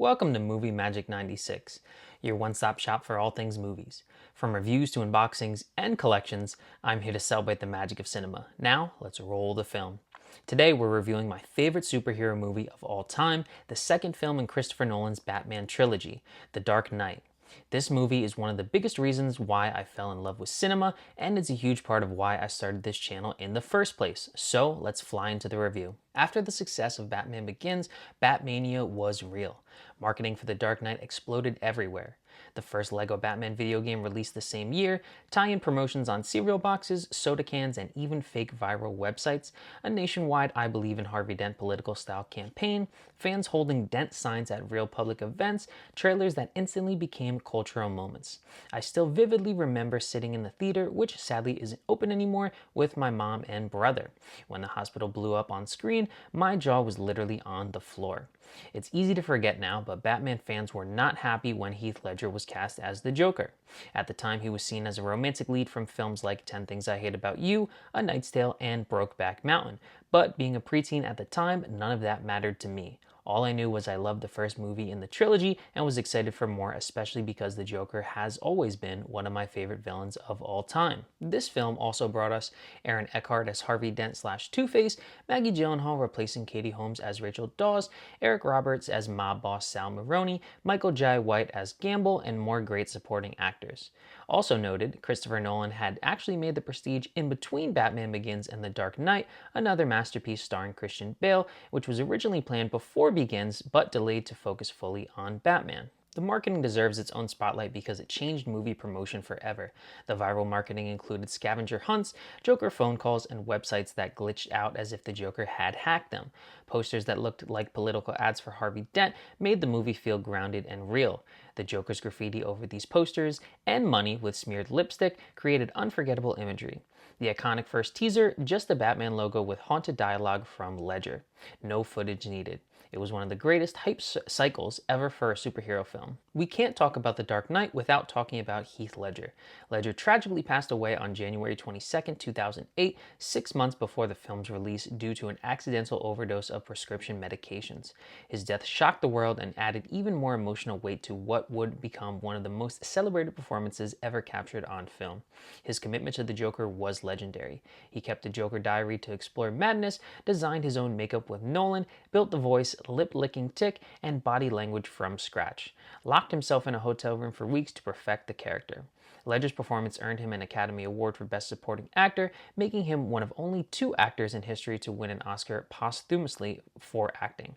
Welcome to Movie Magic 96, your one-stop shop for all things movies. From reviews to unboxings and collections, I'm here to celebrate the magic of cinema. Now, let's roll the film. Today, we're reviewing my favorite superhero movie of all time, the second film in Christopher Nolan's Batman trilogy, The Dark Knight. This movie is one of the biggest reasons why I fell in love with cinema, and it's a huge part of why I started this channel in the first place. So let's fly into the review. After the success of Batman Begins, Batmania was real. Marketing for The Dark Knight exploded everywhere. The first Lego Batman video game released the same year, tie-in promotions on cereal boxes, soda cans, and even fake viral websites, a nationwide I Believe in Harvey Dent political style campaign, fans holding Dent signs at real public events, trailers that instantly became cultural moments. I still vividly remember sitting in the theater, which sadly isn't open anymore, with my mom and brother. When the hospital blew up on screen, my jaw was literally on the floor. It's easy to forget now, but Batman fans were not happy when Heath Ledger was cast as the Joker. At the time, he was seen as a romantic lead from films like 10 Things I Hate About You, A Knight's Tale, and Brokeback Mountain. But being a preteen at the time, none of that mattered to me. All I knew was I loved the first movie in the trilogy and was excited for more, especially because the Joker has always been one of my favorite villains of all time. This film also brought us Aaron Eckhart as Harvey Dent / Two-Face, Maggie Gyllenhaal replacing Katie Holmes as Rachel Dawes, Eric Roberts as mob boss Sal Maroni, Michael Jai White as Gamble, and more great supporting actors. Also noted, Christopher Nolan had actually made The Prestige in between Batman Begins and The Dark Knight, another masterpiece starring Christian Bale, which was originally planned before Begins but delayed to focus fully on Batman. The marketing deserves its own spotlight because it changed movie promotion forever. The viral marketing included scavenger hunts, Joker phone calls, and websites that glitched out as if the Joker had hacked them. Posters that looked like political ads for Harvey Dent made the movie feel grounded and real. The Joker's graffiti over these posters and money with smeared lipstick created unforgettable imagery. The iconic first teaser, just the Batman logo with haunted dialogue from Ledger. No footage needed. It was one of the greatest hype cycles ever for a superhero film. We can't talk about The Dark Knight without talking about Heath Ledger. Ledger tragically passed away on January 22, 2008, 6 months before the film's release due to an accidental overdose of prescription medications. His death shocked the world and added even more emotional weight to what would become one of the most celebrated performances ever captured on film. His commitment to the Joker was legendary. He kept the Joker diary to explore madness, designed his own makeup with Nolan, built the voice, lip-licking tic, and body language from scratch. Locked himself in a hotel room for weeks to perfect the character. Ledger's performance earned him an Academy Award for Best Supporting Actor, making him one of only 2 actors in history to win an Oscar posthumously for acting.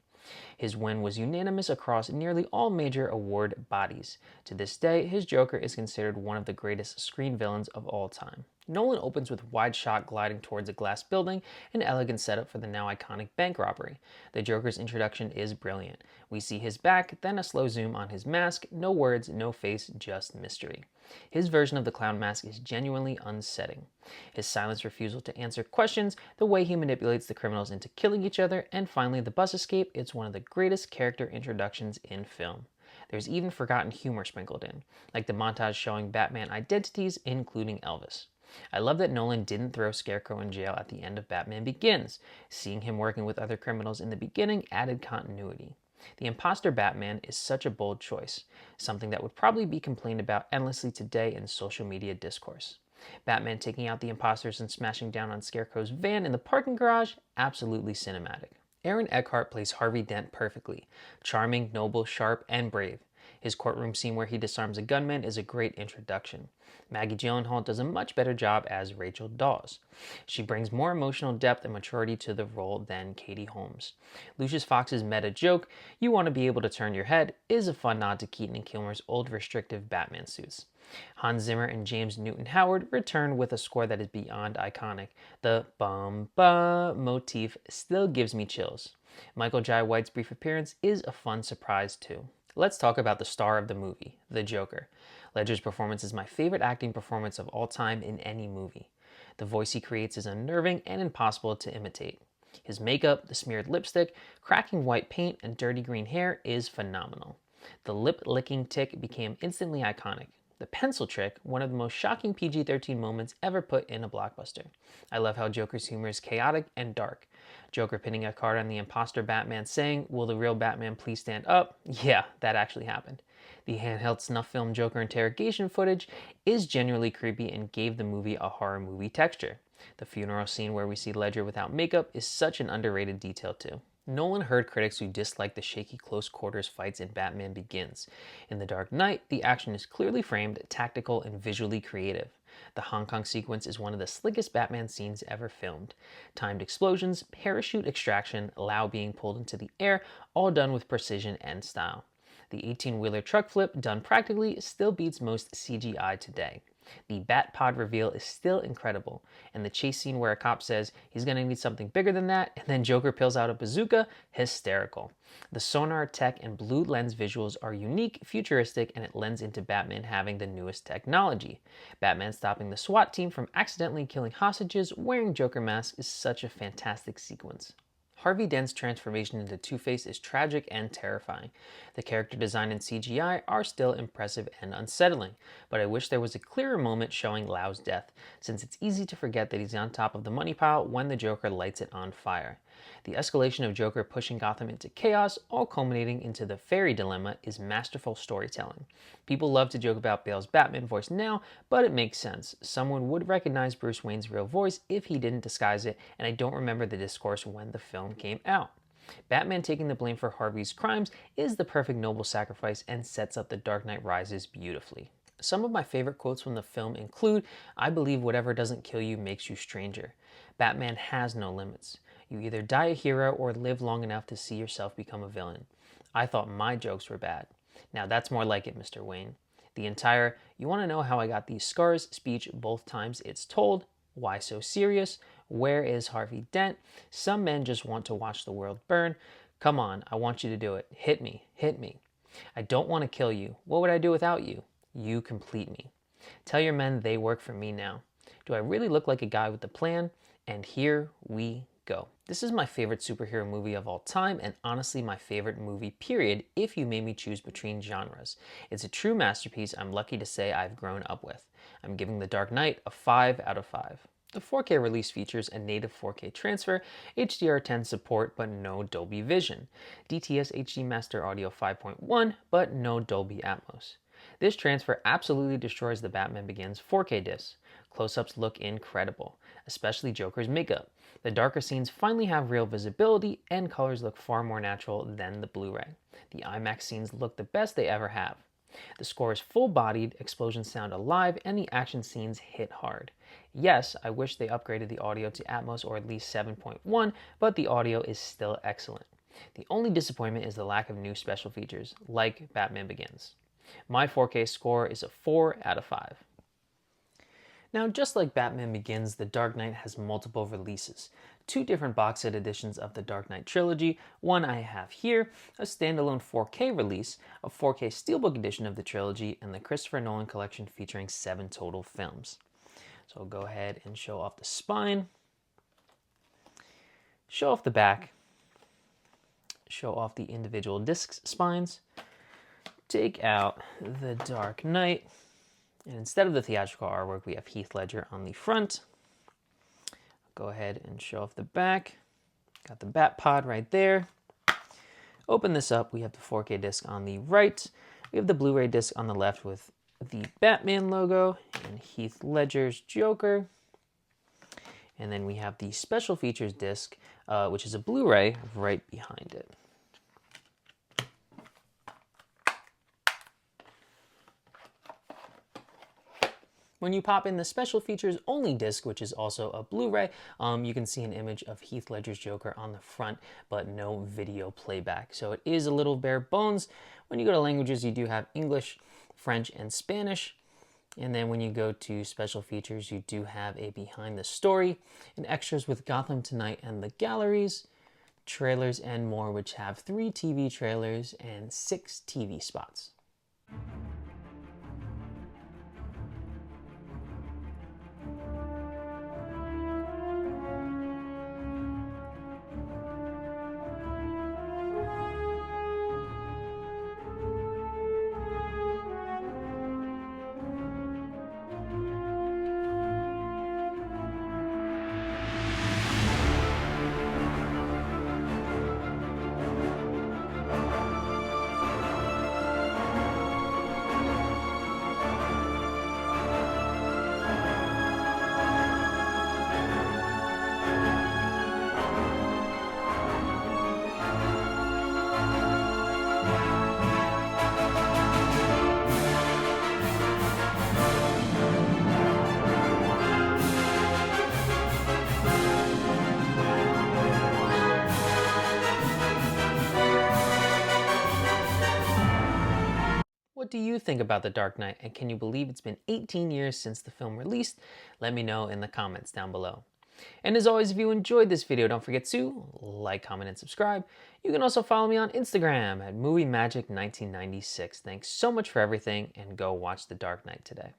His win was unanimous across nearly all major award bodies. To this day, his Joker is considered one of the greatest screen villains of all time. Nolan opens with wide shot gliding towards a glass building, an elegant setup for the now iconic bank robbery. The Joker's introduction is brilliant. We see his back, then a slow zoom on his mask, no words, no face, just mystery. His version of the clown mask is genuinely unsettling. His silent refusal to answer questions, the way he manipulates the criminals into killing each other, and finally the bus escape, it's one of the greatest character introductions in film. There's even forgotten humor sprinkled in, like the montage showing Batman identities, including Elvis. I love that Nolan didn't throw Scarecrow in jail at the end of Batman Begins. Seeing him working with other criminals in the beginning added continuity. The imposter Batman is such a bold choice, something that would probably be complained about endlessly today in social media discourse. Batman taking out the imposters and smashing down on Scarecrow's van in the parking garage, absolutely cinematic. Aaron Eckhart plays Harvey Dent perfectly. Charming, noble, sharp, and brave. His courtroom scene where he disarms a gunman is a great introduction. Maggie Gyllenhaal does a much better job as Rachel Dawes. She brings more emotional depth and maturity to the role than Katie Holmes. Lucius Fox's meta joke, "You want to be able to turn your head," is a fun nod to Keaton and Kilmer's old restrictive Batman suits. Hans Zimmer and James Newton Howard return with a score that is beyond iconic. The bum-ba motif still gives me chills. Michael Jai White's brief appearance is a fun surprise too. Let's talk about the star of the movie, the Joker. Ledger's performance is my favorite acting performance of all time in any movie. The voice he creates is unnerving and impossible to imitate. His makeup, the smeared lipstick, cracking white paint, and dirty green hair is phenomenal. The lip-licking tic became instantly iconic. The pencil trick, one of the most shocking PG-13 moments ever put in a blockbuster. I love how Joker's humor is chaotic and dark. Joker pinning a card on the imposter Batman saying, "Will the real Batman please stand up?" Yeah, that actually happened. The handheld snuff film Joker interrogation footage is genuinely creepy and gave the movie a horror movie texture. The funeral scene where we see Ledger without makeup is such an underrated detail too. Nolan heard critics who disliked the shaky close quarters fights in Batman Begins. In The Dark Knight, the action is clearly framed, tactical, and visually creative. The Hong Kong sequence is one of the slickest Batman scenes ever filmed. Timed explosions, parachute extraction, Lau being pulled into the air, all done with precision and style. The 18-wheeler truck flip, done practically, still beats most CGI today. The Bat Pod reveal is still incredible, and the chase scene where a cop says he's gonna need something bigger than that, and then Joker pulls out a bazooka, hysterical. The sonar tech and blue lens visuals are unique, futuristic, and it lends into Batman having the newest technology. Batman stopping the SWAT team from accidentally killing hostages wearing Joker masks is such a fantastic sequence. Harvey Dent's transformation into Two-Face is tragic and terrifying. The character design and CGI are still impressive and unsettling, but I wish there was a clearer moment showing Lau's death, since it's easy to forget that he's on top of the money pile when the Joker lights it on fire. The escalation of Joker pushing Gotham into chaos, all culminating into the fairy dilemma, is masterful storytelling. People love to joke about Bale's Batman voice now, but it makes sense. Someone would recognize Bruce Wayne's real voice if he didn't disguise it, and I don't remember the discourse when the film came out. Batman taking the blame for Harvey's crimes is the perfect noble sacrifice and sets up The Dark Knight Rises beautifully. Some of my favorite quotes from the film include, "I believe whatever doesn't kill you makes you stranger." Batman has no limits. You either die a hero or live long enough to see yourself become a villain. I thought my jokes were bad. Now that's more like it, Mr. Wayne. The entire, "You want to know how I got these scars" speech both times it's told, "Why so serious? Where is Harvey Dent? Some men just want to watch the world burn. Come on, I want you to do it. Hit me, hit me. I don't want to kill you. What would I do without you? You complete me. Tell your men they work for me now. Do I really look like a guy with a plan? And here we go." This is my favorite superhero movie of all time, and honestly my favorite movie period if you made me choose between genres. It's a true masterpiece I'm lucky to say I've grown up with. I'm giving The Dark Knight a 5 out of 5. The 4K release features a native 4K transfer, HDR10 support, but no Dolby Vision, DTS HD Master Audio 5.1, but no Dolby Atmos. This transfer absolutely destroys the Batman Begins 4K disc. Close-ups look incredible, especially Joker's makeup. The darker scenes finally have real visibility, and colors look far more natural than the Blu-ray. The IMAX scenes look the best they ever have. The score is full-bodied, explosions sound alive, and the action scenes hit hard. Yes, I wish they upgraded the audio to Atmos or at least 7.1, but the audio is still excellent. The only disappointment is the lack of new special features, like Batman Begins. My 4K score is a 4 out of 5. Now, just like Batman Begins, The Dark Knight has multiple releases. 2 different box set editions of the Dark Knight trilogy. One I have here, a standalone 4K release, a 4K Steelbook edition of the trilogy, and the Christopher Nolan collection featuring 7 total films. So I'll go ahead and show off the spine, show off the back, show off the individual disc spines, take out the Dark Knight, and instead of the theatrical artwork, we have Heath Ledger on the front. Go ahead and show off the back. Got the Bat Pod right there. Open this up. We have the 4K disc on the right. We have the Blu-ray disc on the left with the Batman logo and Heath Ledger's Joker. And then we have the special features disc, which is a Blu-ray right behind it. When you pop in the special features only disc, which is also a Blu-ray, you can see an image of Heath Ledger's Joker on the front, but no video playback. So it is a little bare bones. When you go to languages, you do have English, French, and Spanish. And then when you go to special features, you do have a behind the story and extras with Gotham Tonight and the galleries, trailers, and more, which have 3 TV trailers and 6 TV spots. what do you think about The Dark Knight, and can you believe it's been 18 years since the film released? Let me know in the comments down below. And as always, if you enjoyed this video, don't forget to like, comment, and subscribe. You can also follow me on Instagram at MovieMagic1996. Thanks so much for everything, and go watch The Dark Knight today.